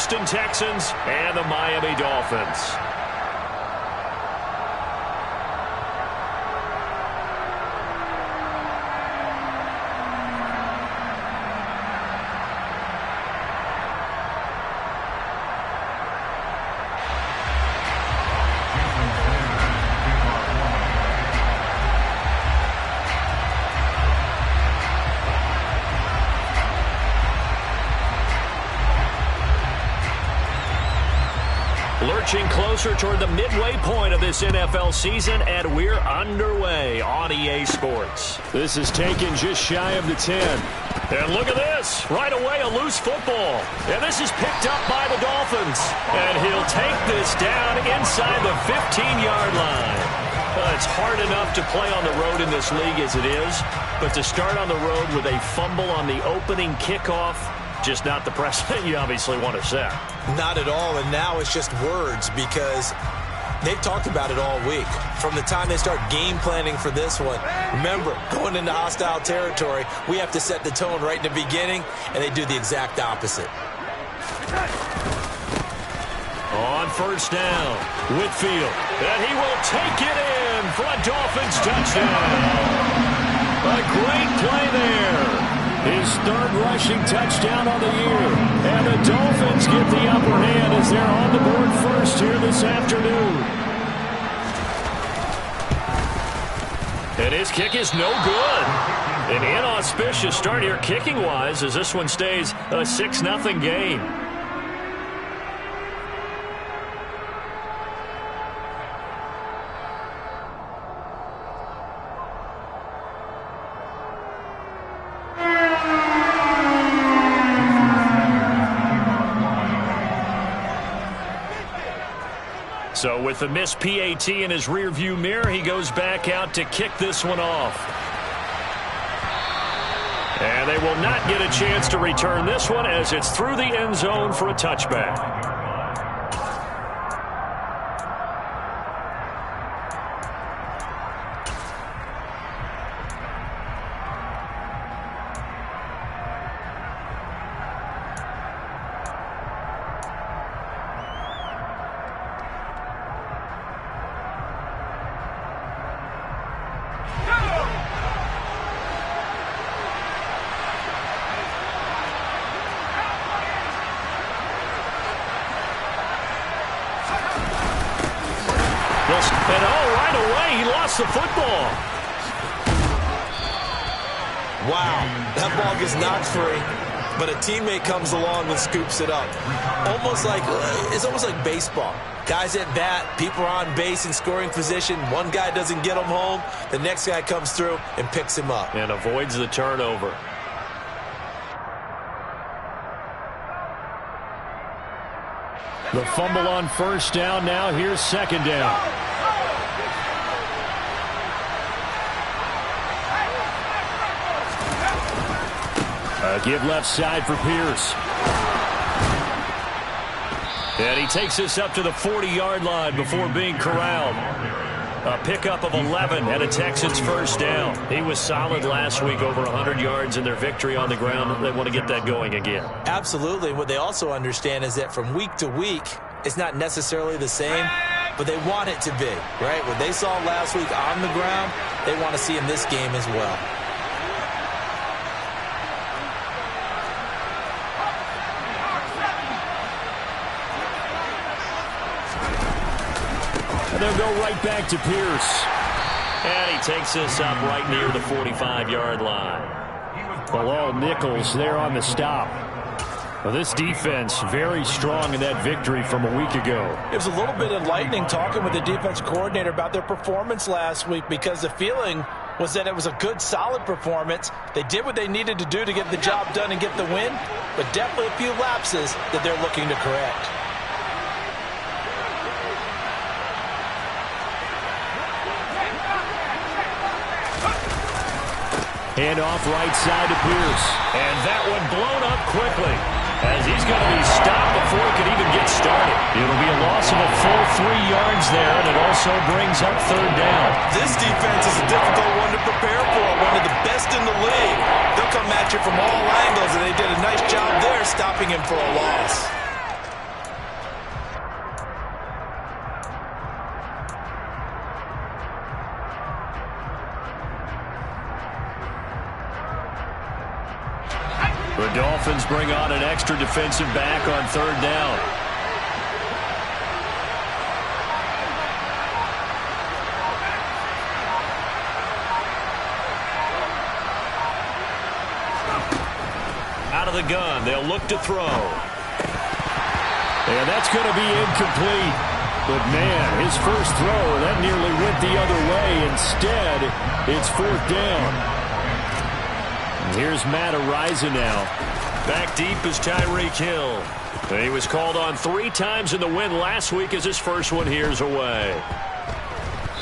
Houston Texans and the Miami Dolphins. Lurching closer toward the midway point of this NFL season, and we're underway on EA Sports. This is taken just shy of the 10. And look at this. Right away, a loose football. And this is picked up by the Dolphins. And he'll take this down inside the 15-yard line. It's hard enough to play on the road in this league as it is, but to start on the road with a fumble on the opening kickoff, just not the precedent you obviously want to set. Not at all, and now it's just words because they've talked about it all week. From the time they start game planning for this one, remember, going into hostile territory, we have to set the tone right in the beginning, and they do the exact opposite. On first down, Whitfield, and he will take it in for a Dolphins touchdown. A great play there. His third rushing touchdown on the year. And the Dolphins get the upper hand as they're on the board first here this afternoon. And his kick is no good. An inauspicious start here kicking-wise as this one stays a 6-0 game. So with the missed PAT in his rearview mirror, he goes back out to kick this one off. And they will not get a chance to return this one as it's through the end zone for a touchback. And right away, he lost the football. Wow, that ball gets knocked free, but a teammate comes along and scoops it up. It's almost like baseball. Guys at bat, people are on base in scoring position. One guy doesn't get him home. The next guy comes through and picks him up. And avoids the turnover. The fumble on first down. Now here's second down. Give left side for Pierce. And he takes this up to the 40-yard line before being corralled. A pickup of 11 and a Texans first down. He was solid last week, over 100 yards in their victory on the ground. They want to get that going again. Absolutely. What they also understand is that from week to week, it's not necessarily the same, but they want it to be, right? What they saw last week on the ground, they want to see in this game as well. And they'll go right back to Pierce. And he takes this up right near the 45-yard line. Well, all Nichols there on the stop. Well, this defense very strong in that victory from a week ago. It was a little bit enlightening talking with the defense coordinator about their performance last week because the feeling was that it was a good, solid performance. They did what they needed to do to get the job done and get the win, but definitely a few lapses that they're looking to correct. Hand off right side to Pierce. And that one blown up quickly as he's going to be stopped before he could even get started. It'll be a loss of a full 3 yards there, and it also brings up third down. This defense is a difficult one to prepare for, one of the best in the league. They'll come at you from all angles, and they did a nice job there stopping him for a loss. Dolphins bring on an extra defensive back on 3rd down. Out of the gun, they'll look to throw. And that's going to be incomplete. But, man, his first throw, that nearly went the other way. Instead, it's 4th down. And here's Matt Araiza now. Back deep is Tyreek Hill. He was called on 3 times in the win last week as his first one here's away.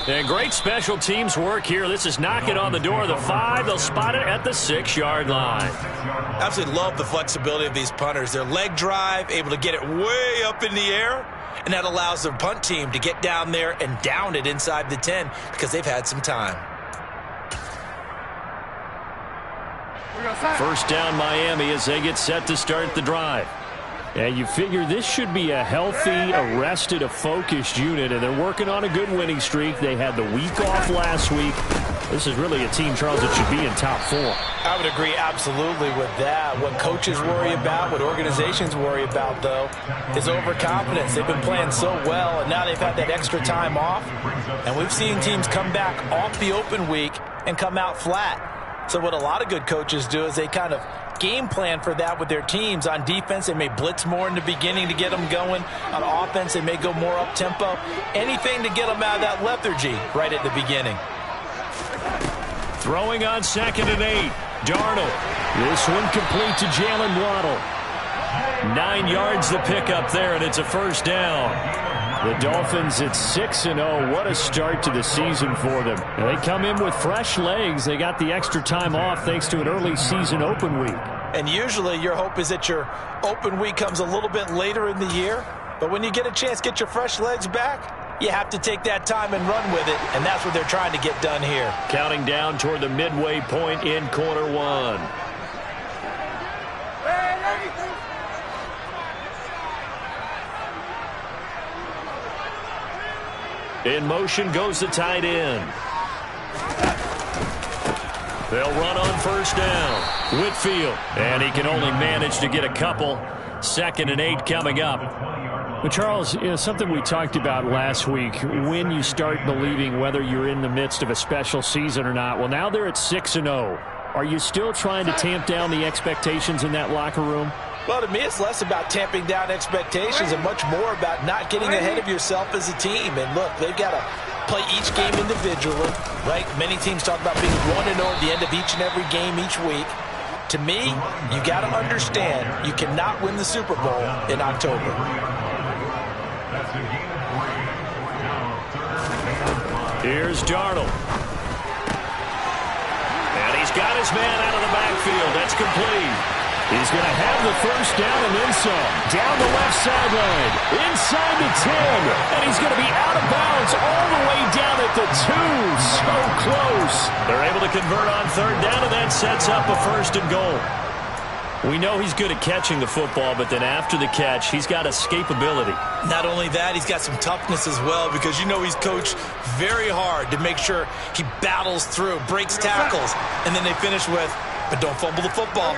And great special teams work here. This is knocking on the door of the 5. They'll spot it at the 6-yard line. Absolutely love the flexibility of these punters. Their leg drive, able to get it way up in the air, and that allows their punt team to get down there and down it inside the 10 because they've had some time. First down Miami as they get set to start the drive. And you figure this should be a healthy, a rested, a focused unit, and they're working on a good winning streak. They had the week off last week. This is really a team, Charles, that should be in top 4. I would agree absolutely with that. What coaches worry about, what organizations worry about, though, is overconfidence. They've been playing so well, and now they've had that extra time off. And we've seen teams come back off the open week and come out flat. So what a lot of good coaches do is they kind of game plan for that with their teams. On defense, they may blitz more in the beginning to get them going. On offense, they may go more up-tempo. Anything to get them out of that lethargy right at the beginning. Throwing on 2nd and 8. Darnold. This one complete to Jalen Waddle. 9 yards the pickup there, and it's a first down. The Dolphins at 6-0. What a start to the season for them. They come in with fresh legs. They got the extra time off thanks to an early season open week. And usually your hope is that your open week comes a little bit later in the year. But when you get a chance to get your fresh legs back, you have to take that time and run with it. And that's what they're trying to get done here. Counting down toward the midway point in quarter 1. In motion goes the tight end. They'll run on first down. Whitfield. And he can only manage to get a couple. 2nd and 8 coming up. But Charles, something we talked about last week, when you start believing whether you're in the midst of a special season or not. Well, now they're at 6-0. Are you still trying to tamp down the expectations in that locker room? Well, to me, it's less about tamping down expectations and much more about not getting ahead of yourself as a team. And look, they've got to play each game individually, right? Many teams talk about being 1-0 at the end of each and every game each week. To me, you got to understand you cannot win the Super Bowl in October. Here's Darnold. And he's got his man out of the backfield. That's complete. He's going to have the first down and then some. Down the left sideline. Inside the 10. And he's going to be out of bounds all the way down at the 2. So close. They're able to convert on 3rd down, and that sets up a 1st and goal. We know he's good at catching the football, but then after the catch, he's got escapability. Not only that, he's got some toughness as well because you know he's coached very hard to make sure he battles through, breaks tackles, and then they finish with, but don't fumble the football.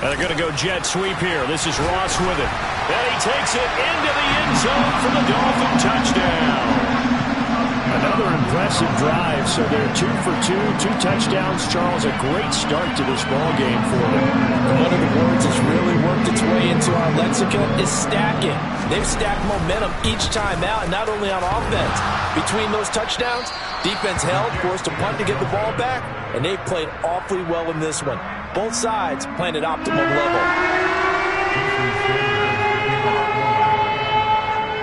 And they're going to go jet sweep here. This is Ross with it. And he takes it into the end zone for the Dolphin touchdown. Another impressive drive. So they're 2 for 2, 2 touchdowns. Charles, a great start to this ball game for them. One of the words that's really worked its way into our lexicon is stacking. They've stacked momentum each time out, and not only on offense. Between those touchdowns, defense held, forced a punt to get the ball back, and they've played awfully well in this one. Both sides playing at optimum level.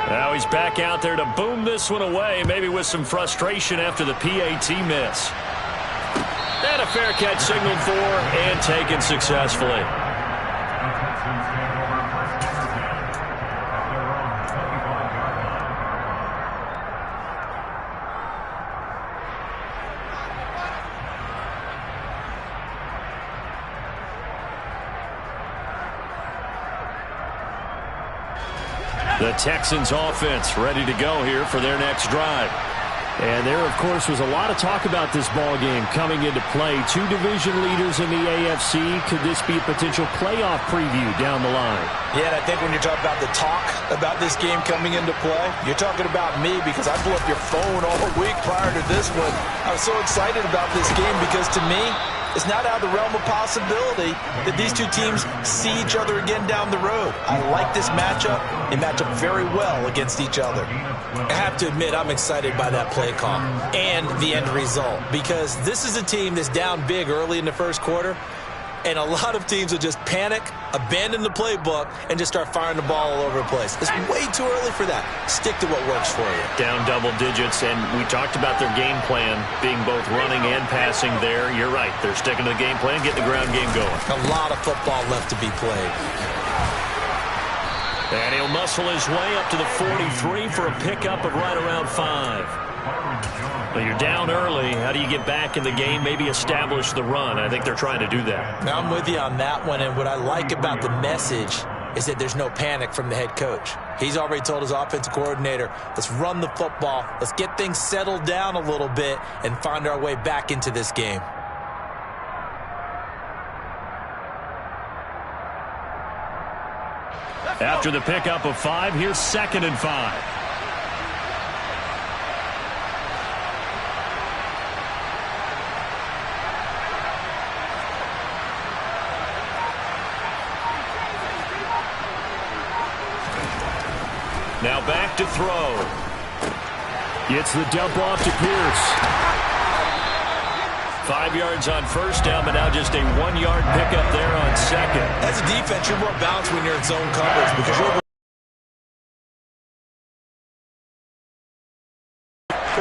Now he's back out there to boom this one away, maybe with some frustration after the PAT miss. And a fair catch signaled for and taken successfully. The Texans offense ready to go here for their next drive. And there, of course, was a lot of talk about this ball game coming into play. Two division leaders in the AFC. Could this be a potential playoff preview down the line? Yeah, and I think when you're talking about the talk about this game coming into play, you're talking about me because I blew up your phone all week prior to this one. I was so excited about this game because, to me, it's not out of the realm of possibility that these two teams see each other again down the road. I like this matchup. They match up very well against each other. I have to admit, I'm excited by that play call and the end result because this is a team that's down big early in the first quarter, and a lot of teams will just panic, abandon the playbook, and just start firing the ball all over the place. It's way too early for that. Stick to what works for you. Down double digits, and we talked about their game plan being both running and passing there. You're right. They're sticking to the game plan, getting the ground game going. A lot of football left to be played. And he'll muscle his way up to the 43 for a pickup of right around 5. Well, you're down early. How do you get back in the game, maybe establish the run? I think they're trying to do that. Now, I'm with you on that one, and what I like about the message is that there's no panic from the head coach. He's already told his offensive coordinator, let's run the football, let's get things settled down a little bit and find our way back into this game. After the pickup of 5, here's 2nd and 5. Now back to throw. Gets the dump off to Pierce. 5 yards on first down, but now just a 1-yard pickup there on 2nd. As a defense, you're more balanced when you're in zone coverage because you're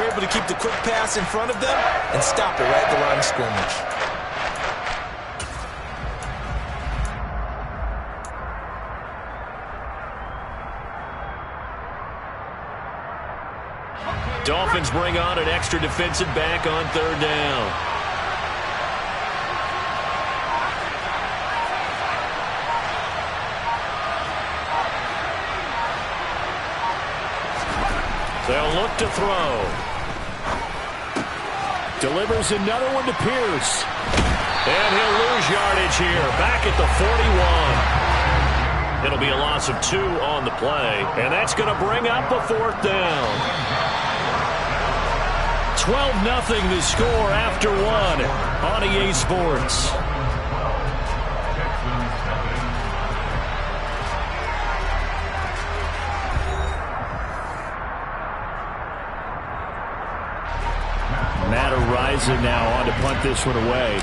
able to keep the quick pass in front of them and stop it right at the line of scrimmage. Dolphins bring on an extra defensive back on 3rd down. They'll look to throw. Delivers another one to Pierce. And he'll lose yardage here. Back at the 41. It'll be a loss of 2 on the play. And that's going to bring up a 4th down. 12-0 the score after 1 on EA Sports. Matt Ariza now on to punt this one away.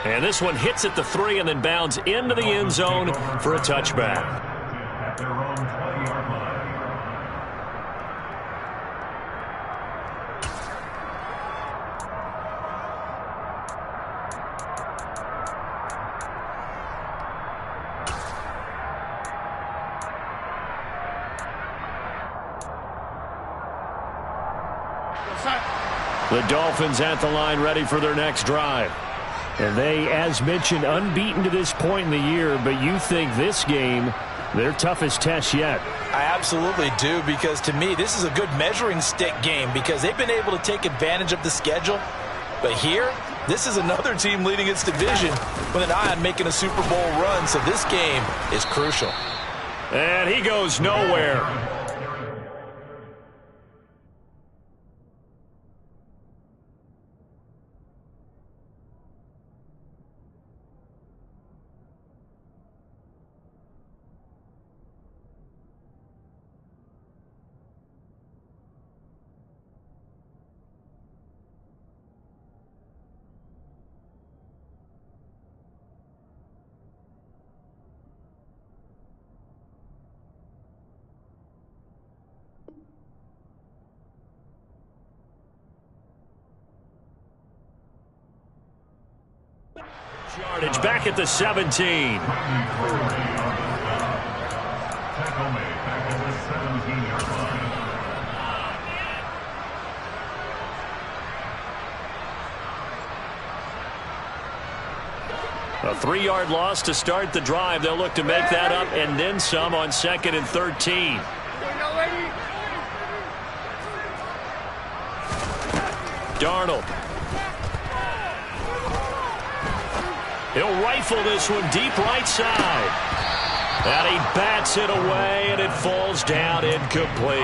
And this one hits at the 3 and then bounds into the end zone for a touchback. The Dolphins at the line ready for their next drive. And they, as mentioned, unbeaten to this point in the year, but you think this game, their toughest test yet. I absolutely do, because to me, this is a good measuring stick game because they've been able to take advantage of the schedule. But here, this is another team leading its division with an eye on making a Super Bowl run, so this game is crucial. And he goes nowhere. Yardage back at the 17. A 3-yard loss to start the drive. They'll look to make that up and then some on 2nd and 13. Darnold. He'll rifle this one deep right side. And he bats it away, and it falls down incomplete.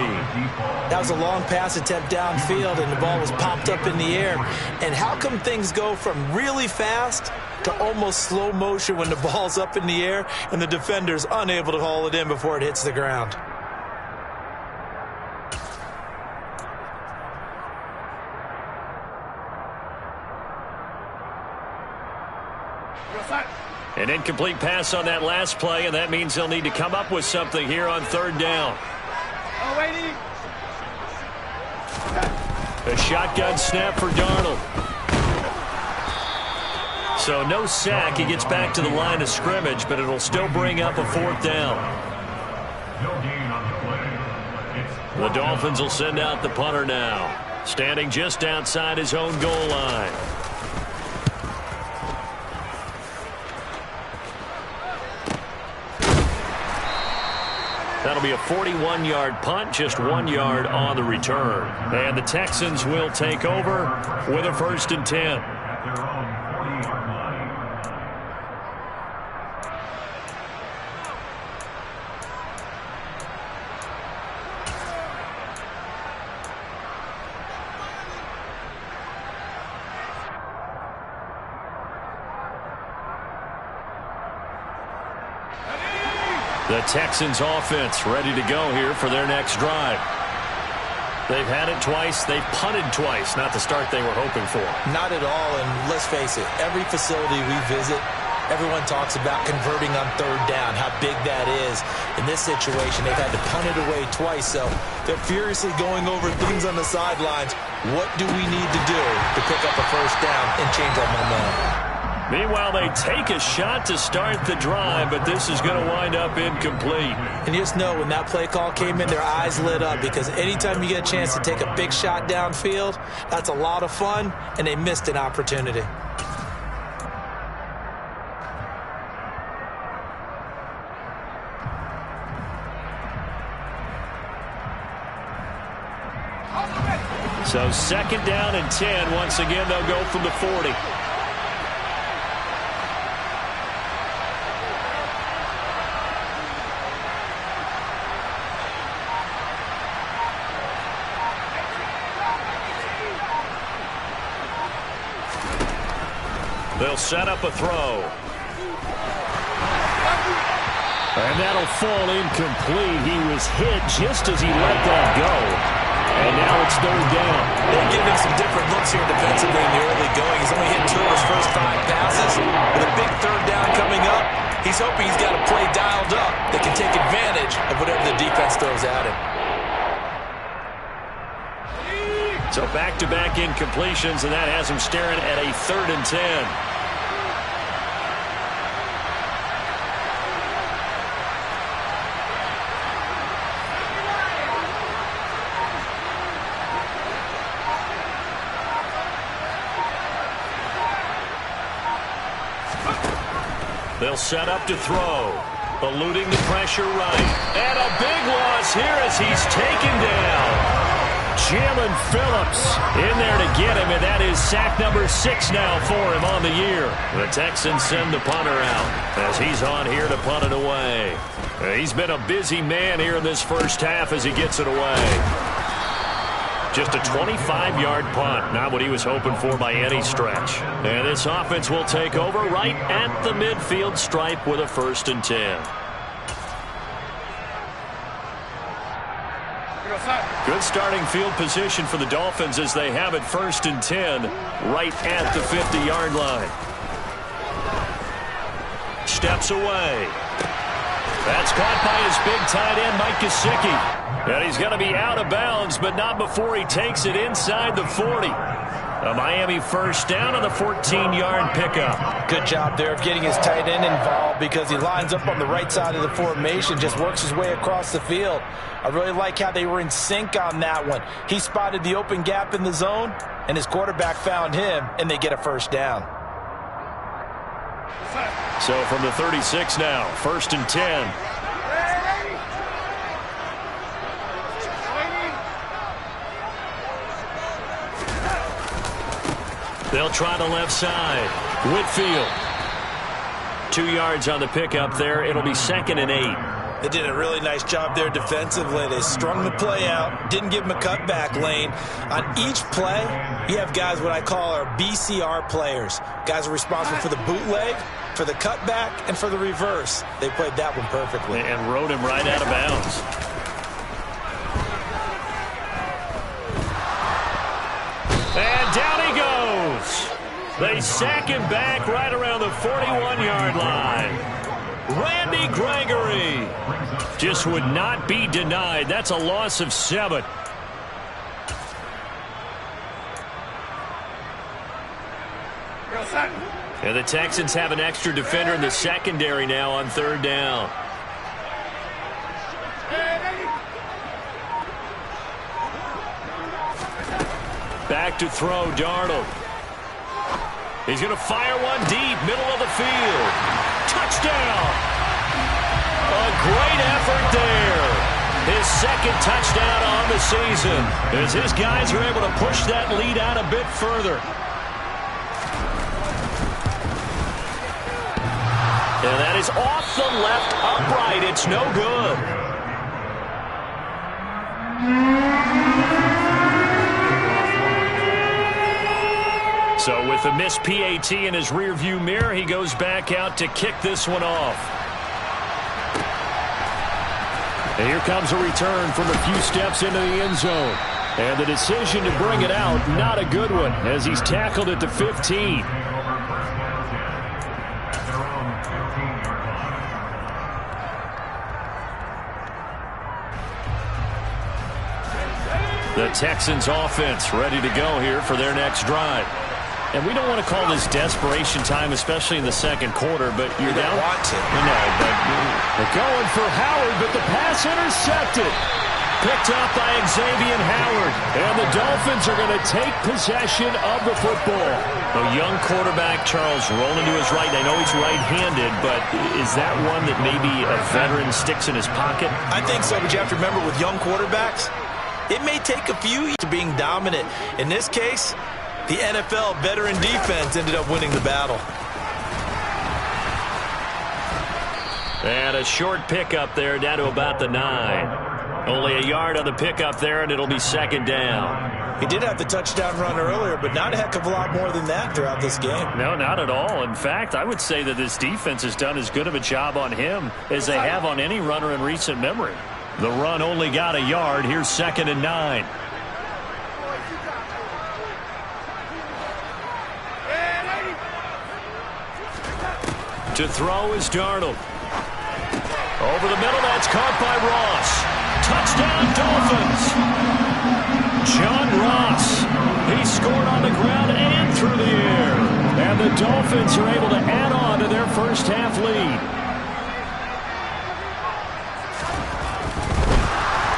That was a long pass attempt downfield, and the ball was popped up in the air. And how come things go from really fast to almost slow motion when the ball's up in the air and the defender's unable to haul it in before it hits the ground? An incomplete pass on that last play, and that means they'll need to come up with something here on 3rd down. A shotgun snap for Darnold. So no sack. He gets back to the line of scrimmage, but it'll still bring up a 4th down. The Dolphins will send out the punter now, standing just outside his own goal line. That'll be a 41-yard punt, just 1 yard on the return. And the Texans will take over with a 1st and 10. The Texans offense ready to go here for their next drive. They've had it twice. They've punted twice. Not the start they were hoping for. Not at all, and let's face it, every facility we visit, everyone talks about converting on 3rd down, how big that is. In this situation, they've had to punt it away twice, so they're furiously going over things on the sidelines. What do we need to do to pick up a 1st down and change our momentum? Meanwhile, they take a shot to start the drive, but this is going to wind up incomplete. And you just know when that play call came in, their eyes lit up, because anytime you get a chance to take a big shot downfield, that's a lot of fun, and they missed an opportunity. So 2nd down and 10. Once again, they'll go from the 40. They'll set up a throw. And that'll fall incomplete. He was hit just as he let that go. And now it's 3rd down. They're giving him some different looks here defensively in the early going. He's only hit 2 of his first 5 passes. With a big 3rd down coming up, he's hoping he's got a play dialed up that can take advantage of whatever the defense throws at him. So back-to-back incompletions, and that has him staring at a 3rd and 10. They'll set up to throw. Eluding the pressure right. And a big loss here as he's taken down. Jalen Phillips in there to get him, and that is sack number 6 now for him on the year. The Texans send the punter out as he's on here to punt it away. He's been a busy man here in this first half as he gets it away. Just a 25-yard punt, not what he was hoping for by any stretch. And this offense will take over right at the midfield stripe with a 1st and 10. Good starting field position for the Dolphins as they have it 1st and 10 right at the 50-yard line. Steps away. That's caught by his big tight end, Mike Gesicki. And he's going to be out of bounds, but not before he takes it inside the 40. A Miami 1st down on the 14-yard pickup. Good job there of getting his tight end involved because he lines up on the right side of the formation, just works his way across the field. I really like how they were in sync on that one. He spotted the open gap in the zone, and his quarterback found him, and they get a 1st down. So from the 36 now, 1st and 10. They'll try the left side. Whitfield. 2 yards on the pickup there. It'll be 2nd and 8. They did a really nice job there defensively. They strung the play out, didn't give him a cutback lane. On each play, you have guys what I call our BCR players. Guys are responsible for the bootleg, for the cutback, and for the reverse. They played that one perfectly. And rode him right out of bounds. And down he goes. They sack him back right around the 41-yard line. Randy Gregory just would not be denied. That's a loss of 7. And the Texans have an extra defender in the secondary now on 3rd down. Back to throw, Darnold. He's going to fire one deep, middle of the field. Touchdown! A great effort there. His 2nd touchdown on the season as his guys are able to push that lead out a bit further. And that is off the left upright. It's no good. So with the missed PAT in his rearview mirror, he goes back out to kick this one off. And here comes a return from a few steps into the end zone. And the decision to bring it out, not a good one, as he's tackled at the 15. The Texans offense ready to go here for their next drive. And we don't want to call this desperation time, especially in the 2nd quarter, but you're down. Want to. No, but they're going for Howard, but the pass intercepted. Picked up by Xavier Howard. And the Dolphins are going to take possession of the football. A young quarterback, Charles, rolling to his right. I know he's right-handed, but is that one that maybe a veteran sticks in his pocket? I think so, but you have to remember with young quarterbacks, it may take a few to being dominant. In this case, the NFL veteran defense ended up winning the battle. And a short pickup there down to about the 9. Only a yard on the pickup there, and it'll be 2nd down. He did have the touchdown run earlier, but not a heck of a lot more than that throughout this game. No, not at all. In fact, I would say that this defense has done as good of a job on him as they have on any runner in recent memory. The run only got a yard. Here's 2nd and 9. To throw is Darnold. Over the middle, that's caught by Ross. Touchdown, Dolphins. John Ross. He scored on the ground and through the air. And the Dolphins are able to add on to their first half lead.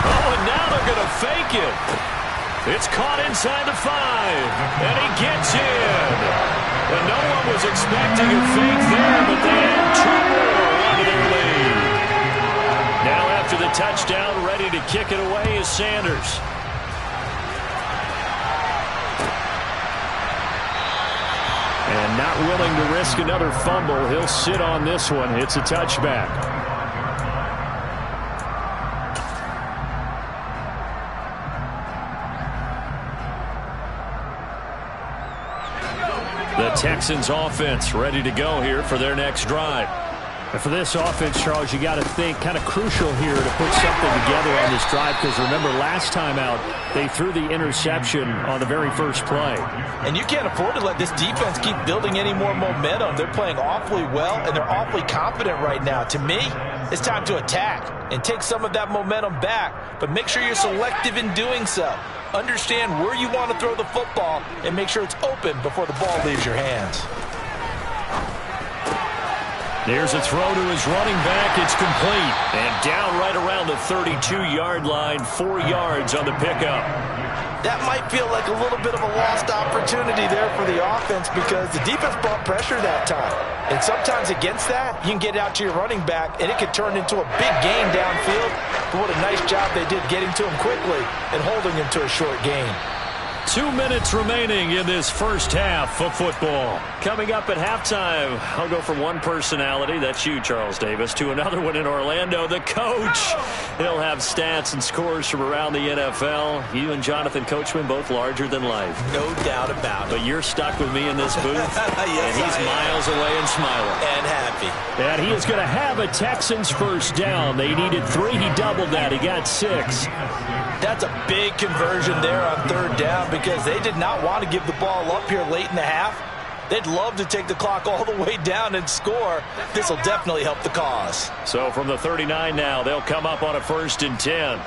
Oh, and now they're going to fake it. It's caught inside the 5. And he gets in. And no one was expecting a fake there, but they add 2 more onto their lead. Now after the touchdown, ready to kick it away is Sanders. And not willing to risk another fumble, he'll sit on this one. It's a touchback. The Texans offense ready to go here for their next drive. And for this offense, Charles, you got to think kind of crucial here to put something together on this drive, because remember last time out they threw the interception on the very first play. And you can't afford to let this defense keep building any more momentum. They're playing awfully well, and they're awfully confident right now. To me, it's time to attack and take some of that momentum back, but make sure you're selective in doing so. Understand where you want to throw the football and make sure it's open before the ball leaves your hands. Here's a throw to his running back. It's complete. And down right around the 32-yard line, 4 yards on the pickup. That might feel like a little bit of a lost opportunity there for the offense because the defense brought pressure that time. And sometimes against that, you can get out to your running back, and it could turn into a big gain downfield. But what a nice job they did getting to him quickly and holding him to a short gain. 2 minutes remaining in this first half of football. Coming up at halftime, I'll go from one personality, that's you, Charles Davis, to another one in Orlando, the coach. He'll have stats and scores from around the NFL. You and Jonathan Coachman both larger than life. No doubt about it. But you're stuck with me in this booth, yes, and he's miles away and smiling. And happy. And he is going to have a Texans first down. They needed 3. He doubled that. He got 6. That's a big conversion there on third down because they did not want to give the ball up here late in the half. They'd love to take the clock all the way down and score. This will definitely help the cause. So from the 39 now, they'll come up on a 1st and 10.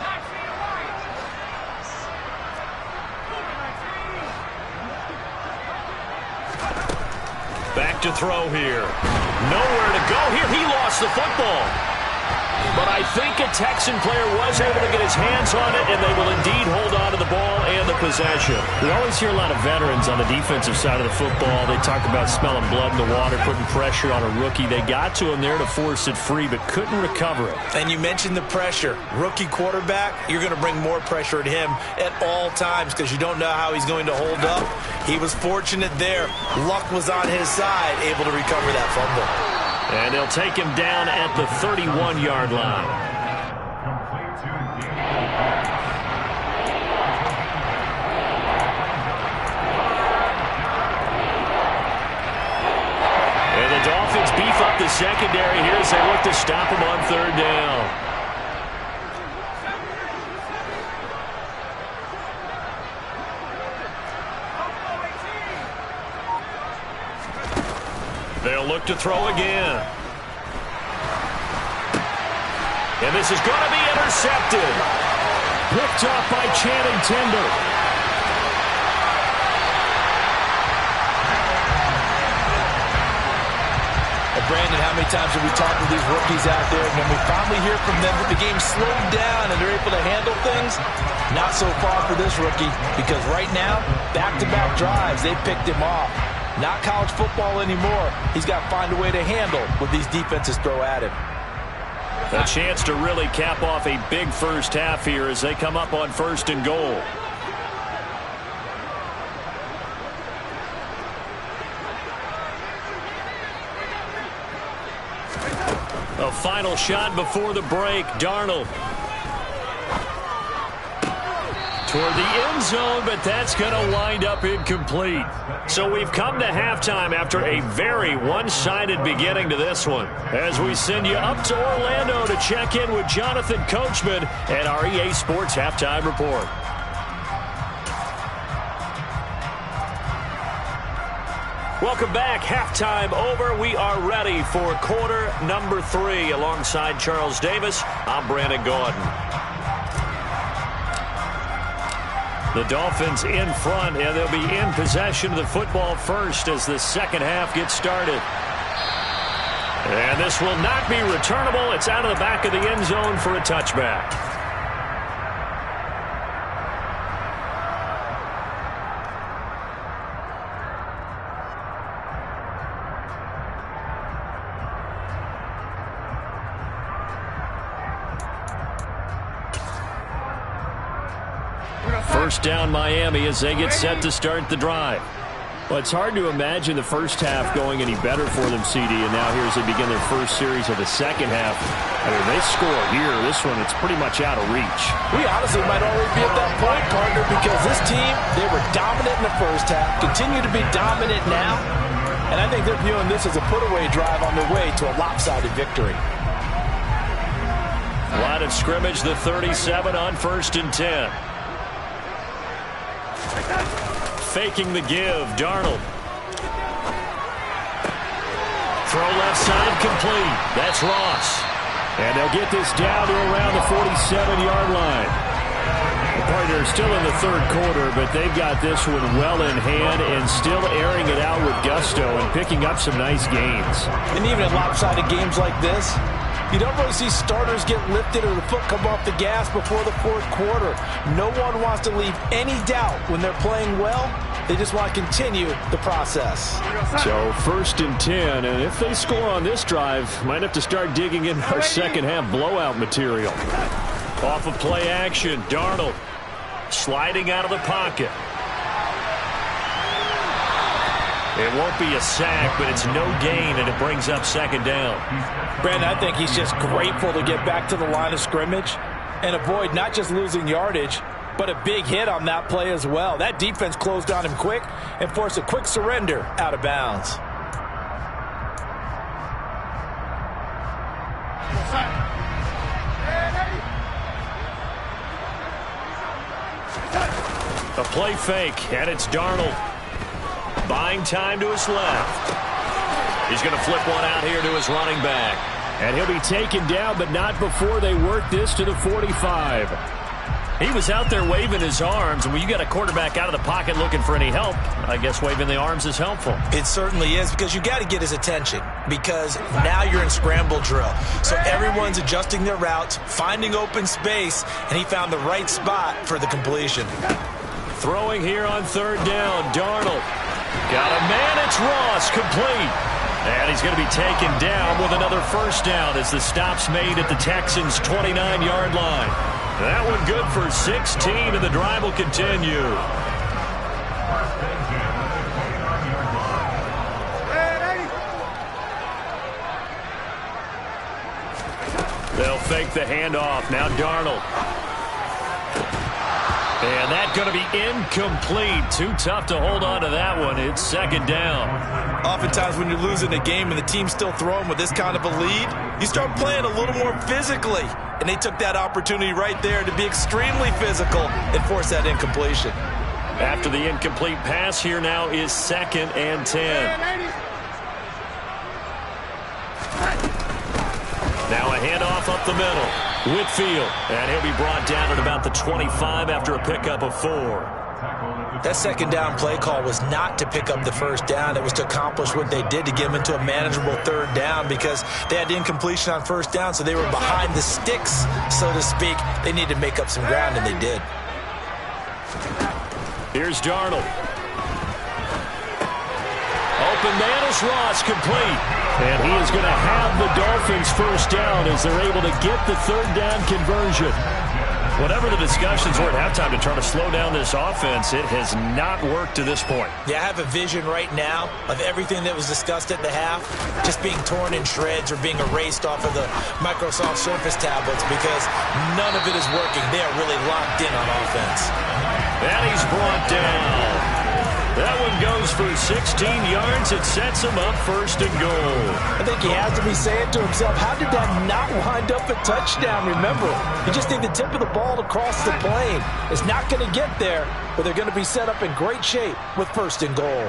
Back to throw here. Nowhere to go here. He lost the football. But I think a Texan player was able to get his hands on it, and they will indeed hold on to the ball and the possession. We always hear a lot of veterans on the defensive side of the football. They talk about smelling blood in the water, putting pressure on a rookie. They got to him there to force it free, but couldn't recover it. And you mentioned the pressure. Rookie quarterback, you're going to bring more pressure at him at all times because you don't know how he's going to hold up. He was fortunate there. Luck was on his side, able to recover that fumble. And they'll take him down at the 31-yard line. And the Dolphins beef up the secondary here as they look to stop him on 3rd down. They'll look to throw again. And this is going to be intercepted. Picked off by Channing Tindall. Brandon, how many times have we talked with these rookies out there, and when we finally hear from them that the game slowed down and they're able to handle things? Not so far for this rookie, because right now, back-to-back drives, they picked him off. Not college football anymore. He's got to find a way to handle what these defenses throw at him. A chance to really cap off a big first half here as they come up on 1st and goal. A final shot before the break. Darnold toward the end zone, but that's going to wind up incomplete. So we've come to halftime after a very one-sided beginning to this one. As we send you up to Orlando to check in with Jonathan Coachman at our EA Sports Halftime Report. Welcome back. Halftime over. We are ready for quarter number 3. Alongside Charles Davis, I'm Brandon Gordon. The Dolphins in front, and they'll be in possession of the football first as the second half gets started. And this will not be returnable. It's out of the back of the end zone for a touchback. First down Miami as they get set to start the drive. Well, it's hard to imagine the first half going any better for them, CD, and now here as they begin their first series of the second half. I mean, they score here. This one, it's pretty much out of reach. We honestly might already be at that point, partner, because this team, they were dominant in the first half, continue to be dominant now, and I think they're viewing this as a put-away drive on their way to a lopsided victory. Line of scrimmage, the 37 on 1st and 10. Faking the give, Darnold. Throw left side complete. That's Ross. And they'll get this down to around the 47-yard line. They're still in the third quarter, but they've got this one well in hand and still airing it out with gusto and picking up some nice gains. And even in lopsided games like this, you don't really see starters get lifted or the foot come off the gas before the fourth quarter. No one wants to leave any doubt when they're playing well. They just want to continue the process. So 1st and 10, and if they score on this drive, might have to start digging in our second half blowout material. Off of play action, Darnold sliding out of the pocket. It won't be a sack, but it's no gain, and it brings up 2nd down. Brandon, I think he's just grateful to get back to the line of scrimmage and avoid not just losing yardage, but a big hit on that play as well. That defense closed on him quick and forced a quick surrender out of bounds. A play fake, and it's Darnold. Buying time to his left. He's going to flip one out here to his running back. And he'll be taken down, but not before they work this to the 45. He was out there waving his arms, and when you got a quarterback out of the pocket looking for any help, I guess waving the arms is helpful. It certainly is, because you got to get his attention, because now you're in scramble drill. So everyone's adjusting their routes, finding open space, and he found the right spot for the completion. Throwing here on 3rd down, Darnold. Got a man, it's Ross, complete. And he's going to be taken down with another 1st down as the stop's made at the Texans' 29-yard line. That one good for 16, and the drive will continue. They'll fake the handoff. Now Darnold. And that's going to be incomplete. Too tough to hold on to that one. It's 2nd down. Oftentimes when you're losing a game and the team's still throwing with this kind of a lead, you start playing a little more physically. And they took that opportunity right there to be extremely physical and force that incompletion. After the incomplete pass, here now is 2nd and 10. Now a handoff up the middle. Whitfield, and he'll be brought down at about the 25 after a pickup of 4. That 2nd down play call was not to pick up the 1st down. It was to accomplish what they did to get them into a manageable 3rd down, because they had incompletion on 1st down, so they were behind the sticks, so to speak. They needed to make up some ground, and they did. Here's Darnold. Open man is Ross, complete. And he is going to have the Dolphins 1st down as they're able to get the 3rd down conversion. Whatever the discussions were at halftime to try to slow down this offense, it has not worked to this point. Yeah, I have a vision right now of everything that was discussed at the half just being torn in shreds or being erased off of the Microsoft Surface tablets, because none of it is working. They are really locked in on offense. And he's brought down. That one goes for 16 yards. It sets him up 1st and goal. I think he has to be saying to himself, how did that not wind up a touchdown? Remember, you just need the tip of the ball to cross the plane. It's not going to get there, but they're going to be set up in great shape with 1st and goal.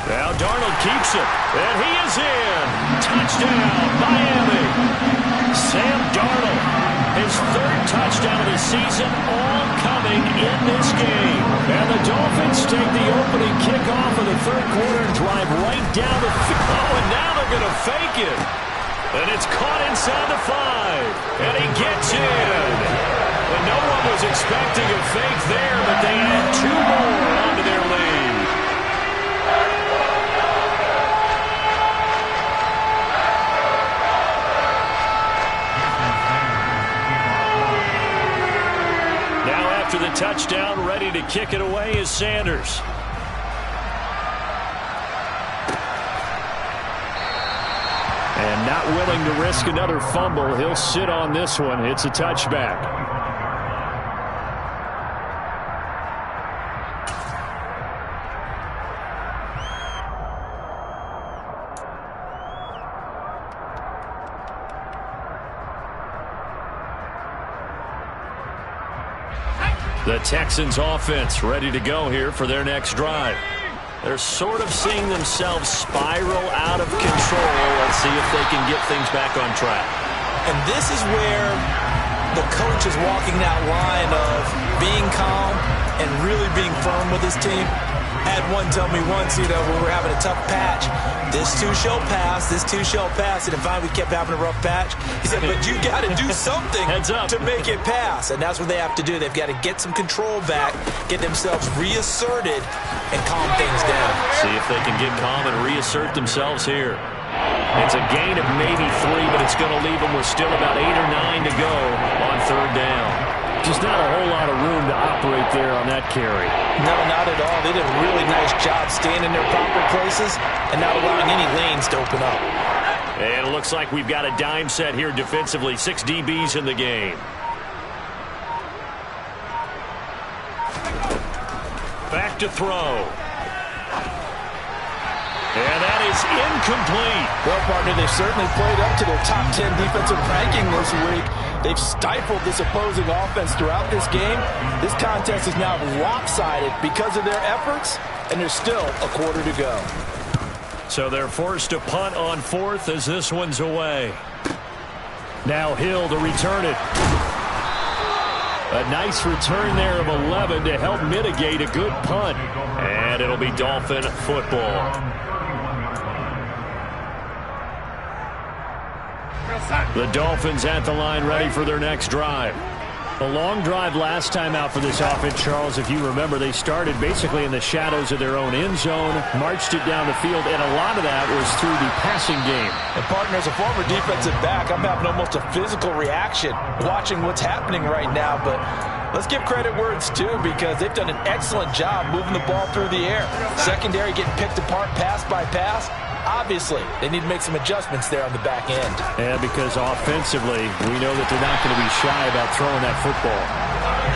Now Darnold keeps it, and he is in. Touchdown, Miami. Sam Darnold, his 3rd touchdown of the season, all coming in this game. And the Dolphins take the opening kickoff of the 3rd quarter and drive right down the field. Oh, and now they're going to fake it. And it's caught inside the 5. And he gets in. And no one was expecting a fake there, but they add 2 more onto their lead. After the touchdown, ready to kick it away is Sanders. And not willing to risk another fumble. He'll sit on this one. It's a touchback. The Texans offense ready to go here for their next drive. They're sort of seeing themselves spiral out of control. Let's see if they can get things back on track. And this is where the coach is walking that line of being calm and really being firm with his team. I had one tell me once, when we were having a tough patch, this too shall pass, this too shall pass. And if we kept having a rough patch, he said, but you got to do something to make it pass. And that's what they have to do. They've got to get some control back, get themselves reasserted, and calm things down. See if they can get calm and reassert themselves here. It's a gain of maybe 3, but it's going to leave them with still about 8 or 9 to go on third down. Just not a whole lot of room to operate there on that carry. No, not at all. They did a really nice job staying in their proper places and not allowing any lanes to open up. And it looks like we've got a dime set here defensively. 6 DBs in the game. Back to throw. And that is incomplete. Well, partner, they've certainly played up to their top 10 defensive ranking this week. They've stifled this opposing offense throughout this game. This contest is now lopsided because of their efforts, and there's still a quarter to go. So they're forced to punt on 4th as this one's away. Now Hill to return it. A nice return there of 11 to help mitigate a good punt. And it'll be Dolphin football. The Dolphins at the line ready for their next drive. A long drive last time out for this offense, Charles. If you remember, they started basically in the shadows of their own end zone, marched it down the field, and a lot of that was through the passing game. And, partner, as a former defensive back, I'm having almost a physical reaction watching what's happening right now. But let's give credit where it's due because they've done an excellent job moving the ball through the air. Secondary getting picked apart pass by pass. Obviously, they need to make some adjustments there on the back end. Yeah, because offensively, we know that they're not going to be shy about throwing that football.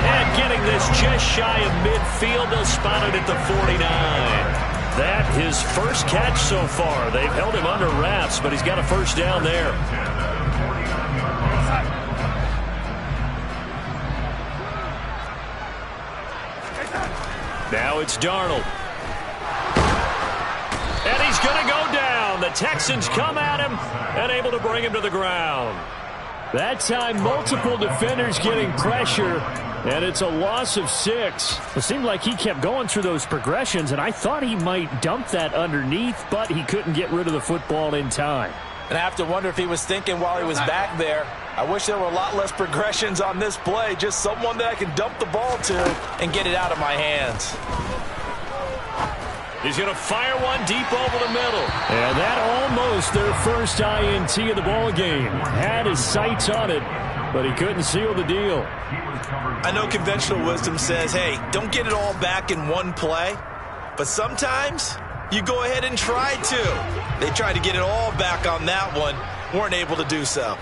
And getting this just shy of midfield, they'll spot it at the 49. That his first catch so far. They've held him under wraps, but he's got a first down there. Now it's Darnold. And he's going to go down. The Texans come at him and able to bring him to the ground. That time, multiple defenders getting pressure, and it's a loss of 6. It seemed like he kept going through those progressions, and I thought he might dump that underneath, but he couldn't get rid of the football in time. And I have to wonder if he was thinking while he was back there, I wish there were a lot less progressions on this play, just someone that I can dump the ball to and get it out of my hands. He's going to fire one deep over the middle. And that almost their first INT of the ball game. Had his sights on it, but he couldn't seal the deal. I know conventional wisdom says, hey, don't get it all back in one play. But sometimes you go ahead and try to. They tried to get it all back on that one. Weren't able to do so.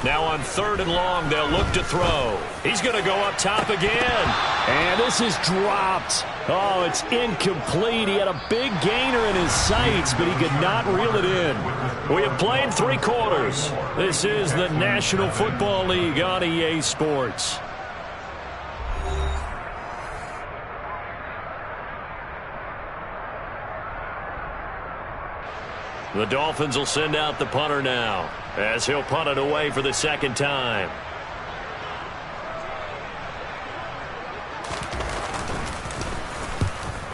Now on 3rd and long, they'll look to throw. He's going to go up top again. And this is dropped. Oh, it's incomplete. He had a big gainer in his sights, but he could not reel it in. We have played 3 quarters. This is the National Football League on EA Sports. The Dolphins will send out the punter now as he'll punt it away for the second time.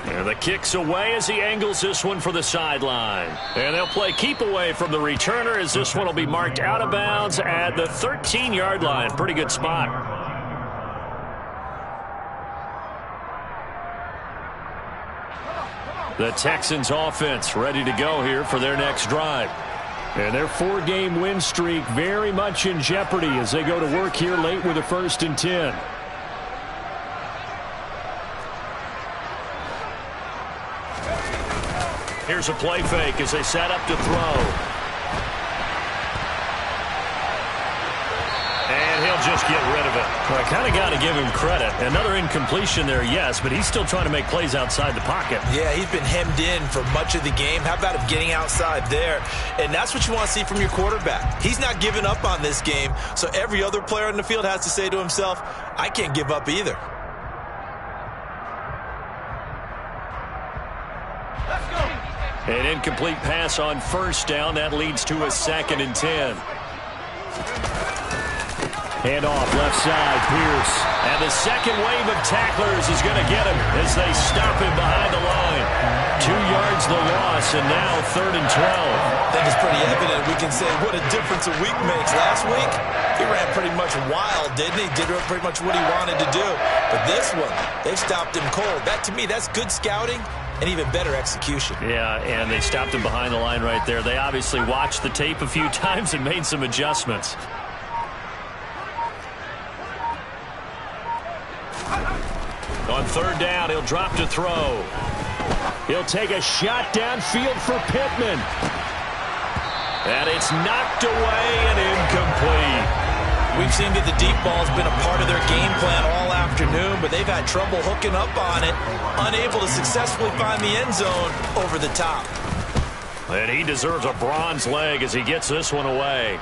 And the kick's away as he angles this one for the sideline. And they'll play keep away from the returner as this one will be marked out of bounds at the 13-yard line. Pretty good spot. The Texans offense ready to go here for their next drive. And their 4-game win streak very much in jeopardy as they go to work here late with a 1st and 10. Here's a play fake as they set up to throw. And he'll just get rid of it. Well, I kind of got to give him credit. Another incompletion there, yes, but he's still trying to make plays outside the pocket. Yeah, he's been hemmed in for much of the game. How about him getting outside there? And that's what you want to see from your quarterback. He's not giving up on this game, so every other player on the field has to say to himself, I can't give up either. An incomplete pass on first down. That leads to a 2nd and 10. Handoff left side, Pierce. And the second wave of tacklers is going to get him as they stop him behind the line. 2 yards the loss, and now 3rd and 12. I think it's pretty evident. We can say what a difference a week makes. Last week, he ran pretty much wild, didn't he? Did pretty much what he wanted to do. But this one, they stopped him cold. That, to me, that's good scouting and even better execution. Yeah, and they stopped him behind the line right there. They obviously watched the tape a few times and made some adjustments. On 3rd down, he'll drop to throw. He'll take a shot downfield for Pittman. And it's knocked away and incomplete. We've seen that the deep ball has been a part of their game plan all afternoon, but they've had trouble hooking up on it, unable to successfully find the end zone over the top. And he deserves a bronze leg as he gets this one away.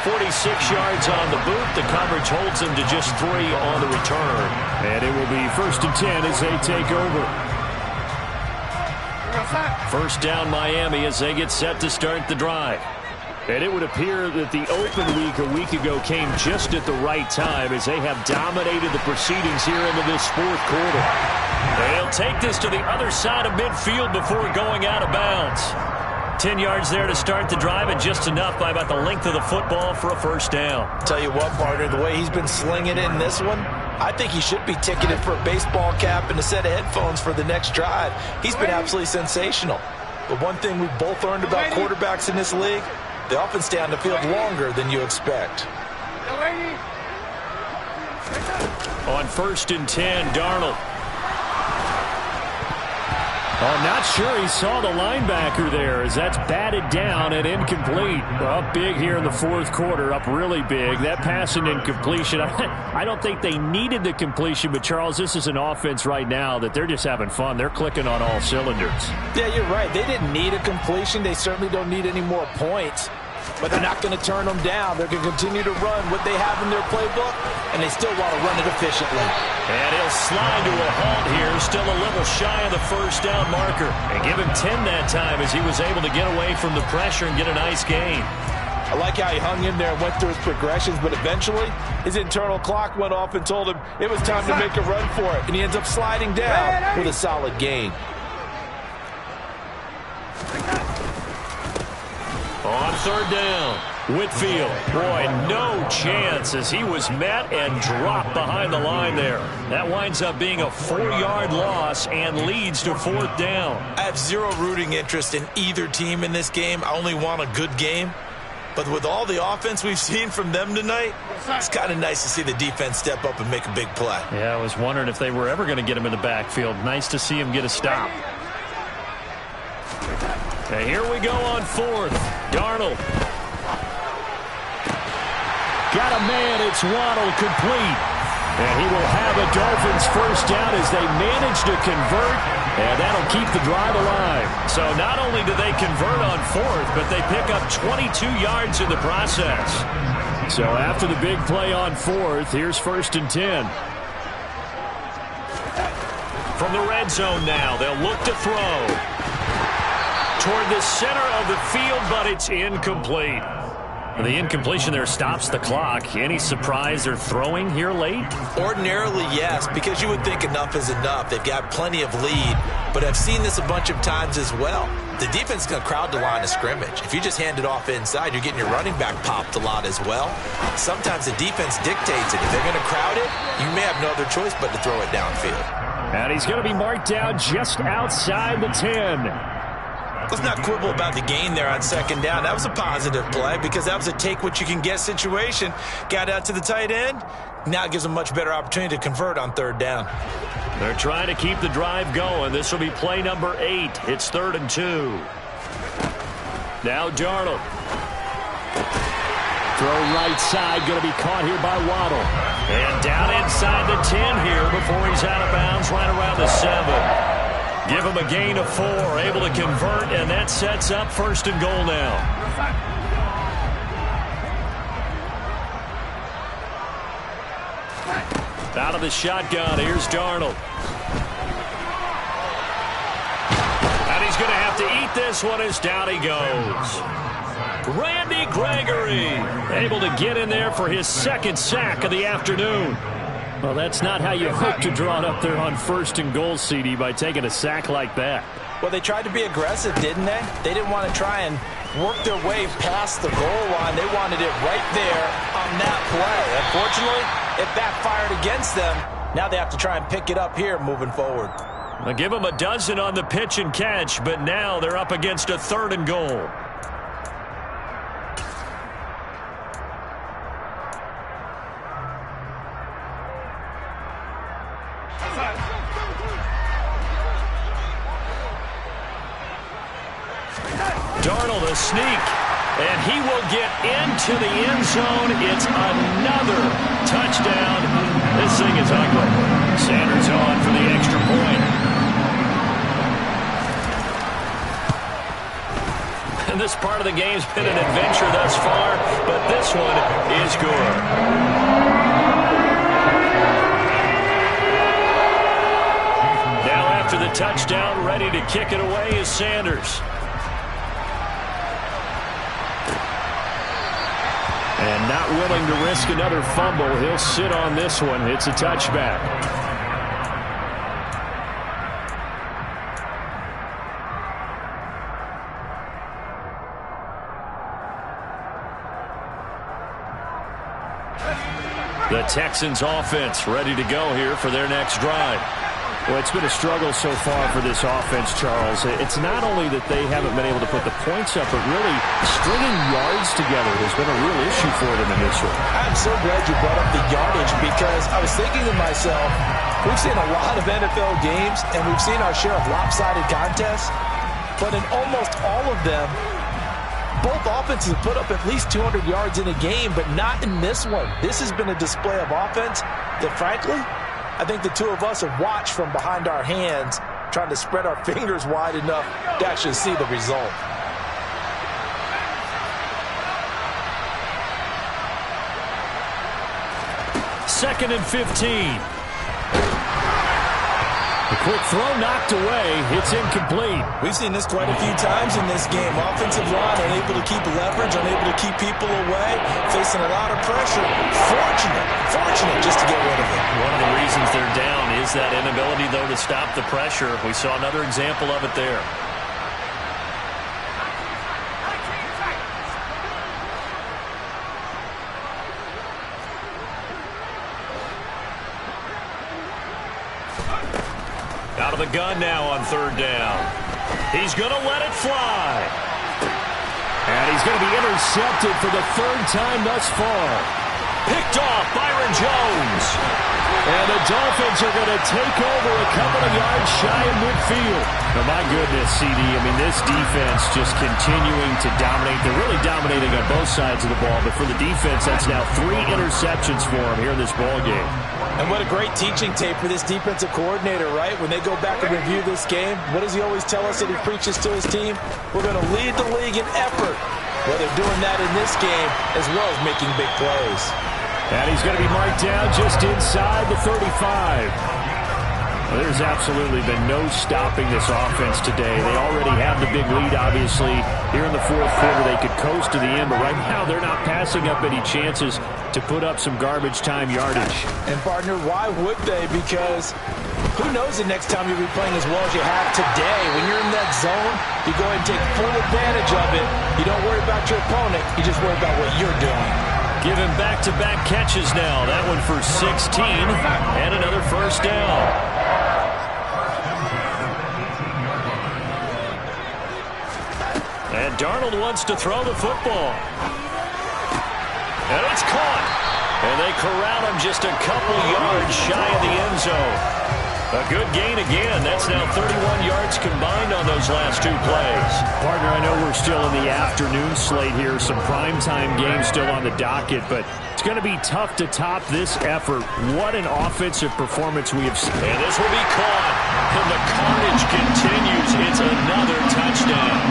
.46 yards on the boot. The coverage holds him to just 3 on the return. And it will be 1st and 10 as they take over. First down Miami as they get set to start the drive. And it would appear that the open week a week ago came just at the right time as they have dominated the proceedings here into this 4th quarter. They'll take this to the other side of midfield before going out of bounds. 10 yards there to start the drive, and just enough by about the length of the football for a first down. Tell you what, partner, the way he's been slinging it in this one, I think he should be ticketed for a baseball cap and a set of headphones for the next drive. He's been absolutely sensational. But one thing we've both learned about quarterbacks in this league, they often stay on the field longer than you expect. On 1st and 10, Darnold. I'm not sure he saw the linebacker there as that's batted down and incomplete. Up big here in the 4th quarter, up really big. That pass and incompletion, I don't think they needed the completion, but Charles, this is an offense right now that they're just having fun. They're clicking on all cylinders. Yeah, you're right. They didn't need a completion. They certainly don't need any more points. But they're not going to turn them down. They're going to continue to run what they have in their playbook, and they still want to run it efficiently. And he'll slide to a halt here, still a little shy of the first down marker. And give him 10 that time as he was able to get away from the pressure and get a nice gain. I like how he hung in there and went through his progressions, but eventually his internal clock went off and told him it was time to make a run for it. And he ends up sliding down with a solid gain. On 3rd down, Whitfield. Boy, no chance as he was met and dropped behind the line there. That winds up being a 4-yard loss and leads to 4th down. I have zero rooting interest in either team in this game. I only want a good game. But with all the offense we've seen from them tonight, it's kind of nice to see the defense step up and make a big play. Yeah, I was wondering if they were ever going to get him in the backfield. Nice to see him get a stop. And here we go on 4th. Darnold. Got a man. It's Waddle, complete. And he will have a Dolphins first down as they manage to convert. And that'll keep the drive alive. So not only do they convert on 4th, but they pick up 22 yards in the process. So after the big play on 4th, here's 1st and 10. From the red zone now, they'll look to throw. Toward the center of the field, but it's incomplete. The incompletion there stops the clock. Any surprise they're throwing here late? Ordinarily, yes, because you would think enough is enough. They've got plenty of lead, but I've seen this a bunch of times as well. The defense is going to crowd the line of scrimmage. If you just hand it off inside, you're getting your running back popped a lot as well. Sometimes the defense dictates it. If they're going to crowd it, you may have no other choice but to throw it downfield. And he's going to be marked down just outside the 10. Let's not quibble about the gain there on 2nd down. That was a positive play because that was a take-what-you-can-get situation. Got out to the tight end. Now it gives them a much better opportunity to convert on 3rd down. They're trying to keep the drive going. This will be play number 8. It's 3rd and 2. Now Darnold. Throw right side, going to be caught here by Waddle. And down inside the 10 here before he's out of bounds right around the 7. Give him a gain of 4, able to convert, and that sets up 1st and goal now. Out of the shotgun, here's Darnold. And he's going to have to eat this one as down he goes. Randy Gregory able to get in there for his second sack of the afternoon. Well, that's not how you hope to draw it up there on 1st and goal, CD, by taking a sack like that. Well, they tried to be aggressive, didn't they? They didn't want to try and work their way past the goal line. They wanted it right there on that play. Unfortunately, it backfired against them. Now they have to try and pick it up here moving forward. I'll give them a dozen on the pitch and catch, but now they're up against a 3rd and goal. Darnold a sneak, and he will get into the end zone. It's another touchdown. This thing is ugly. Sanders on for the extra point. And this part of the game's been an adventure thus far, but this one is good. Now after the touchdown, ready to kick it away is Sanders. And not willing to risk another fumble. He'll sit on this one. It's a touchback. The Texans offense ready to go here for their next drive. Well, it's been a struggle so far for this offense, Charles. It's not only that they haven't been able to put the points up, but really stringing yards together has been a real issue for them in this one. I'm so glad you brought up the yardage because I was thinking to myself, we've seen a lot of NFL games and we've seen our share of lopsided contests, but in almost all of them, both offenses put up at least 200 yards in a game, but not in this one. This has been a display of offense that, frankly, I think the two of us have watched from behind our hands, trying to spread our fingers wide enough to actually see the result. Second and 15. The quick throw knocked away. It's incomplete. We've seen this quite a few times in this game. Offensive line unable to keep leverage, unable to keep people away, facing a lot of pressure. Fortunate just to get rid of it. One of the reasons they're down is that inability, though, to stop the pressure. We saw another example of it there. Out of the gun now on 3rd down. He's going to let it fly. And he's going to be intercepted for the 3rd time thus far. Picked off Byron Jones. And the Dolphins are going to take over a couple of yards shy of midfield. Oh, my goodness, CD. I mean, this defense just continuing to dominate. They're really dominating on both sides of the ball. But for the defense, that's now 3 interceptions for them here in this ball game. And what a great teaching tape for this defensive coordinator, right? When they go back and review this game, what does he always tell us that he preaches to his team? We're going to lead the league in effort. Well, they're doing that in this game as well as making big plays. And he's going to be marked down just inside the 35. Well, there's absolutely been no stopping this offense today. They already have the big lead, obviously. Here in the 4th quarter, they could coast to the end, but right now they're not passing up any chances to put up some garbage time yardage. And, partner, why would they? Because who knows the next time you'll be playing as well as you have today. When you're in that zone, you go ahead and take full advantage of it. You don't worry about your opponent. You just worry about what you're doing. Give him back-to-back catches now. That one for 16 and another 1st down. And Darnold wants to throw the football. And it's caught. And they corral him just a couple yards shy of the end zone. A good gain again. That's now 31 yards combined on those last 2 plays. Partner, I know we're still in the afternoon slate here. Some primetime games still on the docket, but it's going to be tough to top this effort. What an offensive performance we have seen. And this will be caught. And the carnage continues. It's another touchdown.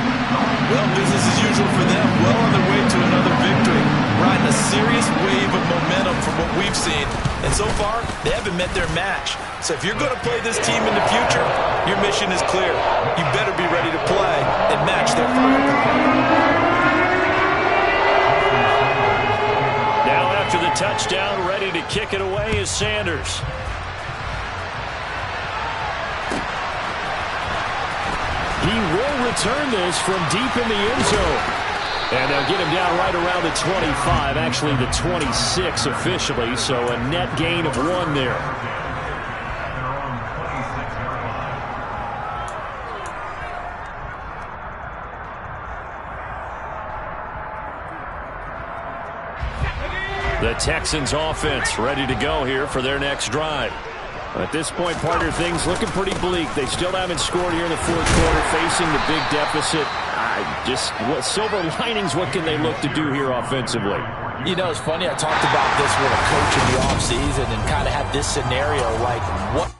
Well, business as usual for them. Well on their way to another victory. Riding a serious wave of momentum from what we've seen. And so far, they have been haven't met their match. So if you're going to play this team in the future, your mission is clear. You better be ready to play and match their firepower. Now after the touchdown, ready to kick it away is Sanders. He will return this from deep in the end zone. And they'll get him down right around the 25, actually the 26 officially, so a net gain of 1 there. The Texans offense ready to go here for their next drive. At this point, partner, things looking pretty bleak. They still haven't scored here in the fourth quarter, facing the big deficit. What silver linings, what can they look to do here offensively? You know, it's funny, I talked about this with a coach in the offseason and kind of had this scenario like, what